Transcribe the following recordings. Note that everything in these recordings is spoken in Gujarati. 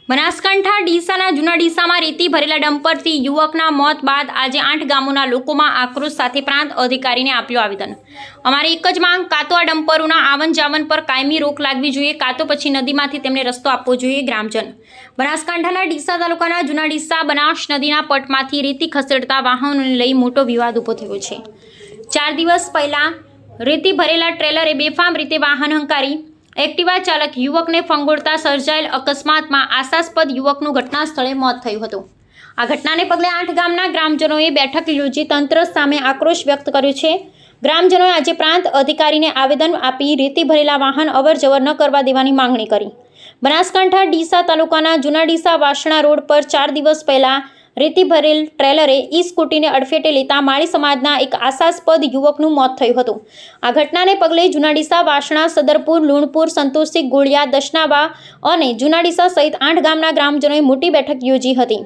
બનાસકાંઠા ડીસાના જૂના ડીસામાં રેતી ભરેલા ડમ્પરથી યુવકના મોત બાદ આજે 8 ગામોના લોકોમાં આક્રોશ સાથે પ્રાંત અધિકારીને આપ્યું આવેદન। અમારી એક જ માંગ, કાં તો આ ડમ્પરોના આવન જાવન પર કાયમી રોક લાગવી જોઈએ, કાં તો પછી નદીમાંથી તેમને રસ્તો આપવો જોઈએ। ગ્રામજન બનાસકાંઠાના ડીસા તાલુકાના જૂના ડીસા બનાસ નદીના પટમાંથી રેતી ખસેડતા વાહનોને લઈ મોટો વિવાદ ઊભો થયો છે। 4 દિવસ પહેલા રેતી ભરેલા ટ્રેલરે બેફામ રીતે વાહન હંકારી एक्टिवा चालक युवक ने फंगोड़ता सर्जायेल अकस्मात में आशास्पद युवकનું घटना स्थळे मौत थयुं हतुं। आ घटनाने पगले 8 गामना ग्रामजनोए बैठक योजी तंत्र सामे आक्रोश व्यक्त कर्यो छे। ग्रामजनोए आज प्रांत अधिकारीने आवेदन आपी रेती भरेला वाहन अवरजवर न करवा देवानी मांगणी करी। बनासकांठा डीसा तालुकाना जूना डीसा वासणा रोड पर 4 दिवस पहला रेती भरेल ट्रेलरे ई स्कूटीने अडफेटे लेता माळी समाजना एक आशास्पद युवकનું મોત થયું હતું। આ ઘટનાને પગલે જૂના ડીસા વાસણા સદરપુર લુણપુર સંતોષી ગોળિયા દશનાવા અને જૂના ડીસા સહિત 8 ગામના ગ્રામજનોએ મોટી બેઠક યોજી હતી।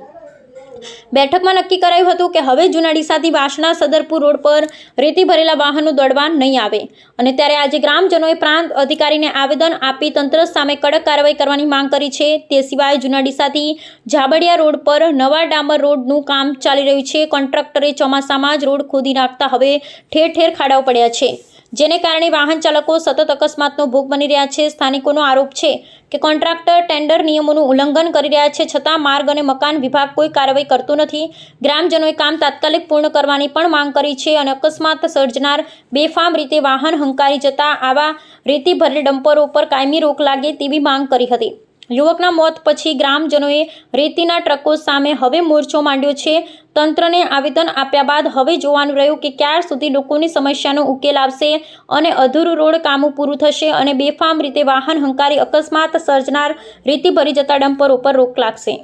બેઠકમાં નક્કી કરાયું હતું કે હવે જૂના ડીસાથી વાસણા સદરપુર રોડ પર રેતી ભરેલા વાહનો દોડવા નહીં આવે અને ત્યારે આજે ગ્રામજનોએ પ્રાંત અધિકારીને આવેદન આપી તંત્ર સામે કડક કાર્યવાહી કરવાની માંગ કરી છે। તે સિવાય જૂના ડીસાથી ઝાબડિયા રોડ પર નવા ડામર રોડનું કામ ચાલી રહ્યું છે। કોન્ટ્રાક્ટરે ચોમાસામાં જ રોડ ખોદી નાખતા હવે ઠેર ઠેર ખાડાઓ પડ્યા છે, જેને કારણે વાહન ચાલકો સતત અકસ્માતનો ભોગ બની રહ્યા છે। સ્થાનિકોનો આરોપ છે કે કોન્ટ્રાક્ટર ટેન્ડર નિયમોનું ઉલ્લંઘન કરી રહ્યા છે, છતાં માર્ગ અને મકાન વિભાગ કોઈ કાર્યવાહી કરતું નથી। ગ્રામજનોએ કામ તાત્કાલિક પૂર્ણ કરવાની પણ માંગ કરી છે અને અકસ્માત સર્જનાર બેફામ રીતે વાહન હંકારી જતા આવા રેતી ભરેલ ડમ્પરો પર કાયમી રોક લાગે તેવી માંગ કરી હતી। યુવકના મોત પછી ગ્રામજનોએ રેતીના ટ્રકો સામે હવે મોરચો માંડ્યો છે। તંત્રને આવેદન આપ્યા બાદ હવે જોવાનું રહ્યું કે ક્યાર સુધી લોકોની સમસ્યાનો ઉકેલ આવશે અને અધૂરું રોડ કામો પૂરું થશે અને બેફામ રીતે વાહન હંકારી અકસ્માત સર્જનાર રેતી ભરી જતા ડમ્પરો પર રોક લાગશે।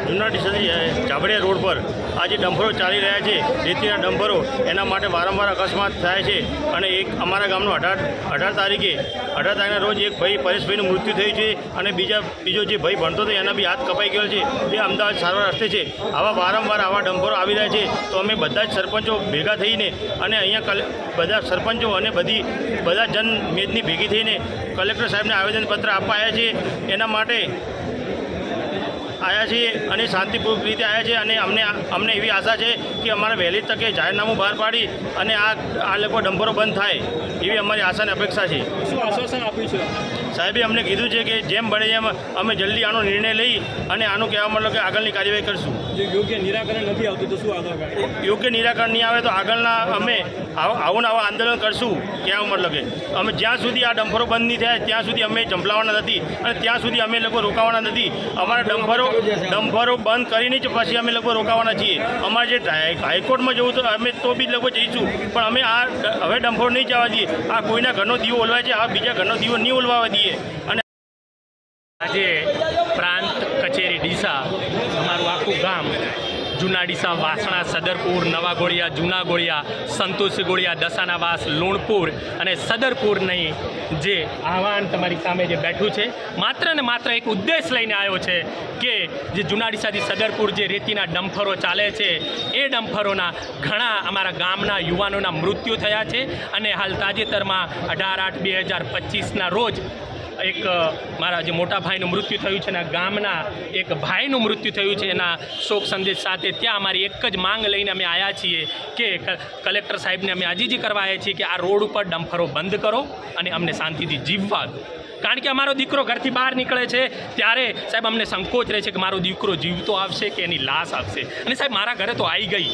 જૂના ડીસાથી ઝાબડિયા રોડ પર આજે ડમ્પરો ચાલી રહ્યા છે, રેતીના ડમ્પરો, એના માટે વારંવાર અકસ્માત થાય છે અને એક અમારા ગામનો 18 તારીખના રોજ એક ભાઈ પરેશભાઈનું મૃત્યુ થયું છે અને બીજો જે ભાઈ ભણતો હતો એના બી હાથ કપાઈ ગયો છે। એ અમદાવાદ સારવાર રસ્તે છે। આવા વારંવાર આવા ડમ્પરો આવી રહ્યા છે, તો અમે બધા જ સરપંચો ભેગા થઈને અને અહીંયા બધા સરપંચો અને બધા જનમેદની ભેગી થઈને કલેક્ટર સાહેબને આવેદનપત્ર આપવા આવ્યા છે। એના માટે आया छे અને શાંતિપૂર્વક રીતે આવ્યા છે અને અમને એવી આશા છે કે અમારે વહેલી તકે જાહેરનામું બહાર પાડી અને આ લોકો ડમ્પરો બંધ થાય એવી અમારી આશા અને અપેક્ષા છે। શું આશ્વાસન આપ્યું છે સાહેબે અમને કીધું છે કે જેમ બને એમ અમે જલ્દી આનો નિર્ણય લઈ અને આનું કહેવા મતલબ કે આગળની કાર્યવાહી કરશું। જો યોગ્ય નિરાકરણ નથી આવતું તો શું આગળ યોગ્ય નિરાકરણ નહીં આવે તો આગળના અમે આવું આંદોલન કરશું। કહેવા મતલબ કે અમે જ્યાં સુધી આ ડમ્પરો બંધ નહીં થાય ત્યાં સુધી અમે ચંપલાવાના નથી અને ત્યાં સુધી અમે લોકો રોકાવાના નથી। અમારા ડમ્પરો બંધ કરીને જ પછી અમે લોકો રોકાવાના છીએ। અમારે જે હાઈકોર્ટમાં જવું તો અમે તો બી લોકો જઈશું, પણ અમે હવે ડમ્પરો નહીં જવા દઈએ। આ કોઈના ઘરનો દીવો ઓલવાય છે, આ બીજા ઘરનો દીવો નહીં ઓલવાવા દઈએ। અને આજે પ્રાંત કચેરી ડીસા અમારું આખું ગામ જૂના ડીસા વાસણા સદરપુર નવા ગોળિયા જૂના ગોળિયા સંતોષી ગોળિયા દસાનાવાસ લુણપુર અને સદરપુરની જે આહવાન તમારી સામે જે બેઠું છે, માત્ર ને માત્ર એક ઉદ્દેશ લઈને આવ્યો છે કે જે જૂના ડીસાથી સદરપુર જે રેતીના ડમ્પરો ચાલે છે એ ડમ્પરોના ઘણા અમારા ગામના યુવાનોના મૃત્યુ થયા છે અને હાલ તાજેતરમાં 18/8/2025ના રોજ એક મારા જે મોટા ભાઈનું મૃત્યુ થયું છે અને ગામના એક ભાઈનું મૃત્યુ થયું છે। એના શોક સંદેશ સાથે ત્યાં અમારી એક જ માંગ લઈને અમે આવ્યા છીએ કે કલેક્ટર સાહેબને અમે અરજી કરવા આવ્યા છીએ કે આ રોડ ઉપર ડમ્પરો બંધ કરો અને અમને શાંતિથી જીવવા દો। કારણ કે અમારો દીકરો ઘરથી બહાર નીકળે છે ત્યારે સાહેબ અમને સંકોચ રહે છે કે મારો દીકરો જીવતો આવશે કે એની લાશ આવશે। અને સાહેબ મારા ઘરે તો આવી ગઈ,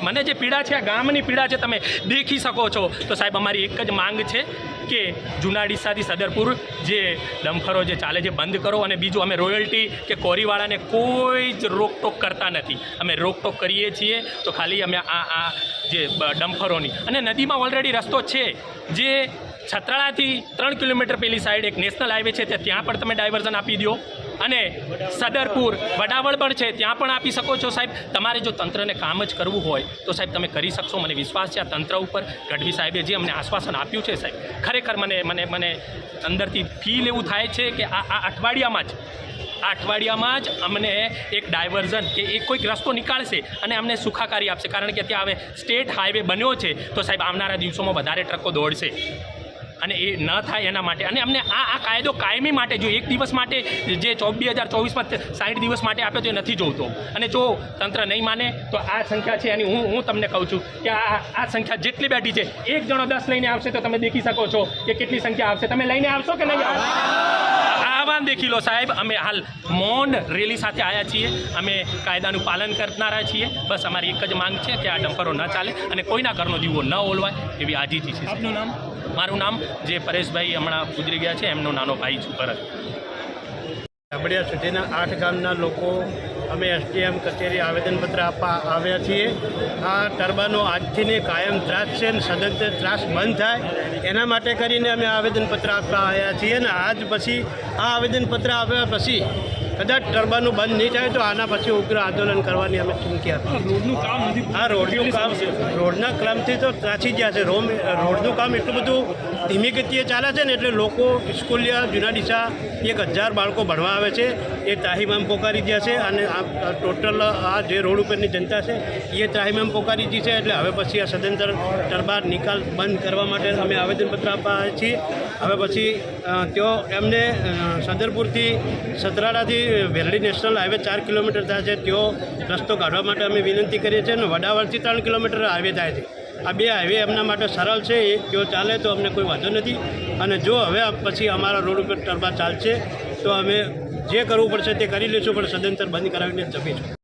મને જે પીડા છે આ ગામની પીડા છે, તમે દેખી શકો છો। તો સાહેબ અમારી એક જ માંગ છે કે જૂના ડીસાથી સદરપુર જે ડમ્પરો જે ચાલે છે બંધ કરો। અને બીજું, અમે રોયલ્ટી કે કોરીવાળાને કોઈ જ રોકટોક કરતા નથી, અમે રોકટોક કરીએ છીએ તો ખાલી અમે આ જે ડમ્પરોની। અને નદીમાં ઓલરેડી રસ્તો છે, જે છત્રાળાથી 3 કિલોમીટર પેલી સાઈડ એક નેશનલ હાઈવે છે, ત્યાં પણ તમે ડાયવર્ઝન આપી દો અને સદરપુર વડાવળ પણ છે ત્યાં પણ આપી શકો છો। સાહેબ તમારે જો તંત્રને કામ જ કરવું હોય તો સાહેબ તમે કરી શકશો, મને વિશ્વાસ છે આ તંત્ર ઉપર। ગઢવી સાહેબે જે અમને આશ્વાસન આપ્યું છે સાહેબ, ખરેખર મને અંદરથી ફીલ એવું થાય છે કે આ અઠવાડિયામાં જ અમને એક ડાયવર્ઝન કે કોઈક રસ્તો નીકાળશે અને અમને સુખાકારી આપશે। કારણ કે ત્યાં હવે સ્ટેટ હાઈવે બન્યો છે તો સાહેબ આવનારા દિવસોમાં વધારે ટ્રકો દોડશે અને એ ન થાય એના માટે અને અમને આ કાયદો કાયમી માટે જો એક દિવસ માટે જે 2024માં 60 દિવસ માટે આપ્યો તો એ નથી જોઈતો અને જો તંત્ર નહીં માને તો આ સંખ્યા છે એની હું તમને કહું છું કે આ સંખ્યા જેટલી બેઠી છે એક જણો 10 લઈને આવશે તો તમે દેખી શકો છો કે કેટલી સંખ્યા આવશે. તમે લઈને આવશો કે નહીં આવશો? આહવાન દેખી લો સાહેબ, અમે હાલ મૌન રેલી સાથે આવ્યા છીએ, અમે કાયદાનું પાલન કરનારા છીએ. બસ અમારી એક જ માંગ છે કે આ ડમ્પરો ન ચાલે અને કોઈના ઘરનો દીવો ન ઓલવાય એવી આજીજી છે. આપનું નામ? મારું નામ જે પરેશભાઈ હમણાં ગુજરી ગયા છે એમનો નાનો ભાઈ છું ભરત. ચાબડિયા સુધીના 8 ગામના લોકો અમે એસડીએમ કચેરી આવેદનપત્ર આપવા આવ્યા છીએ. આ ટર્બાનો આજથીને કાયમ ત્રાસ છે અને સદંતર ત્રાસ બંધ થાય એના માટે કરીને અમે આવેદનપત્ર આપવા આવ્યા છીએ. અને આજ પછી આ આવેદનપત્ર આવ્યા પછી કદાચ ટર્બાનું બંધ નહીં થાય તો આના પછી ઉગ્ર આંદોલન કરવાની અમે ચીમકી આપી. રોડનું કામ નથી. આ રોડનું કામ રોડના કામથી તો ત્રાસી ગયા છે. રોડનું કામ એટલું બધું ધીમી ગતિએ ચાલે છે ને એટલે લોકો સ્કૂલિયા જૂના ડીસા 1000 બાળકો ભણવા આવે છે એ ત્રાહિમામ પોકારી ગયા છે અને આ ટોટલ આ જે રોડ ઉપરની જનતા છે એ ત્રાહિમામ પોકારી ગઈ છે. એટલે હવે પછી આ સદંતર ટર્બા નિકાલ બંધ કરવા માટે અમે આવેદનપત્ર આપવા આવ્યા છીએ. હવે પછી તેઓ એમને સદરપુરથી સતરાડાથી વેરડી નેશનલ હાઈવે 4 કિલોમીટર થાય છે તેઓ રસ્તો કાઢવા માટે અમે વિનંતી કરીએ છીએ. અને વડાવળથી 3 કિલોમીટર હાઈવે થાય છે. આ 2 હાઈવે એમના માટે સરળ છે, એ તેઓ ચાલે તો અમને કોઈ વાંધો નથી. અને જો હવે પછી અમારા રોડ ઉપર ટર્બા ચાલશે તો અમે જે કરવું પડશે તે કરી લઈશું, પણ સદંતર બંધ કરાવીને જ જમીશું.